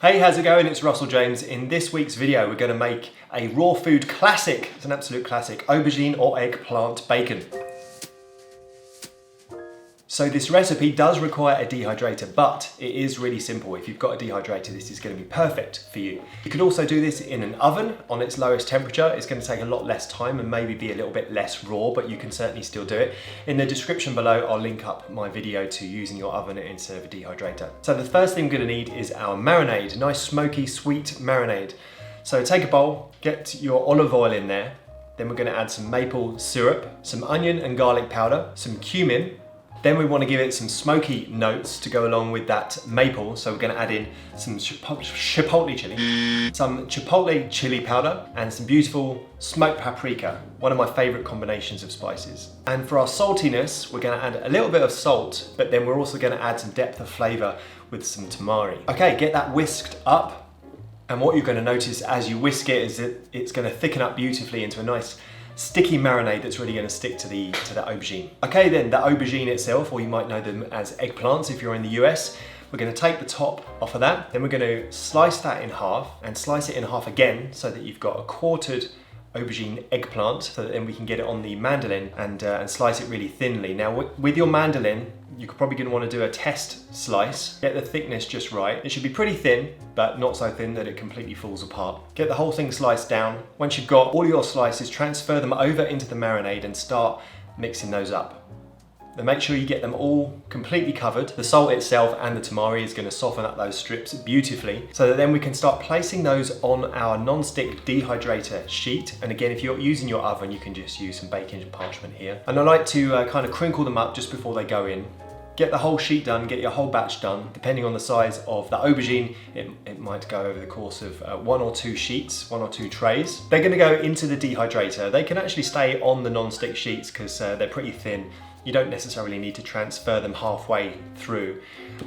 Hey, how's it going? It's Russell James. In this week's video, we're going to make a raw food classic. It's an absolute classic, aubergine or eggplant bacon. So this recipe does require a dehydrator, but it is really simple. If you've got a dehydrator, this is going to be perfect for you. You could also do this in an oven on its lowest temperature. It's going to take a lot less time and maybe be a little bit less raw, but you can certainly still do it. In the description below, I'll link up my video to using your oven instead of a dehydrator. So the first thing we're going to need is our marinade, nice smoky, sweet marinade. So take a bowl, get your olive oil in there. Then we're going to add some maple syrup, some onion and garlic powder, some cumin. Then we want to give it some smoky notes to go along with that maple. So we're going to add in some chipotle chili powder and some beautiful smoked paprika, one of my favorite combinations of spices. And for our saltiness, we're going to add a little bit of salt, but then we're also going to add some depth of flavor with some tamari. Okay, get that whisked up. And what you're going to notice as you whisk it is that it's going to thicken up beautifully into a nice sticky marinade that's really going to stick to the aubergine. Okay then, the aubergine itself, or you might know them as eggplants if you're in the US, we're going to take the top off of that, then we're going to slice that in half and slice it in half again so that you've got a quartered aubergine eggplant, so that then we can get it on the mandolin and slice it really thinly. Now with your mandolin, you're probably going to want to do a test slice, get the thickness just right. It should be pretty thin, but not so thin that it completely falls apart. Get the whole thing sliced down. Once you've got all your slices, transfer them over into the marinade and start mixing those up. Then make sure you get them all completely covered. The salt itself and the tamari is going to soften up those strips beautifully, so that then we can start placing those on our non-stick dehydrator sheet. And again, if you're using your oven, you can just use some baking parchment here. And I like to kind of crinkle them up just before they go in. Get the whole sheet done, get your whole batch done. Depending on the size of the aubergine, it might go over the course of 1 or 2 sheets, 1 or 2 trays. They're going to go into the dehydrator. They can actually stay on the non-stick sheets because they're pretty thin. You don't necessarily need to transfer them halfway through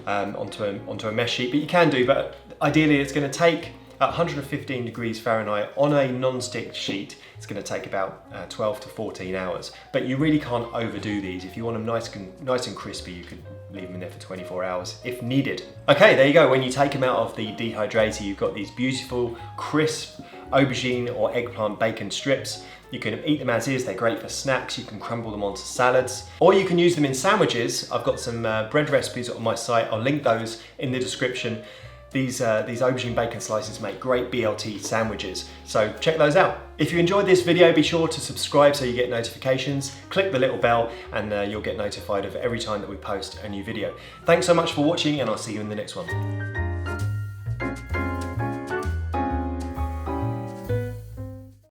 onto a mesh sheet, but you can do. But ideally, it's going to take at 115 degrees Fahrenheit on a non-stick sheet. It's going to take about 12 to 14 hours. But you really can't overdo these. If you want them nice and crispy, you could leave them in there for 24 hours if needed. Okay, there you go. When you take them out of the dehydrator, you've got these beautiful, crisp aubergine or eggplant bacon strips. You can eat them as is, they're great for snacks. You can crumble them onto salads, or you can use them in sandwiches. I've got some bread recipes on my site. I'll link those in the description. These aubergine bacon slices make great BLT sandwiches, so check those out. If you enjoyed this video, be sure to subscribe so you get notifications. Click the little bell and you'll get notified of every time that we post a new video. Thanks so much for watching, and I'll see you in the next one.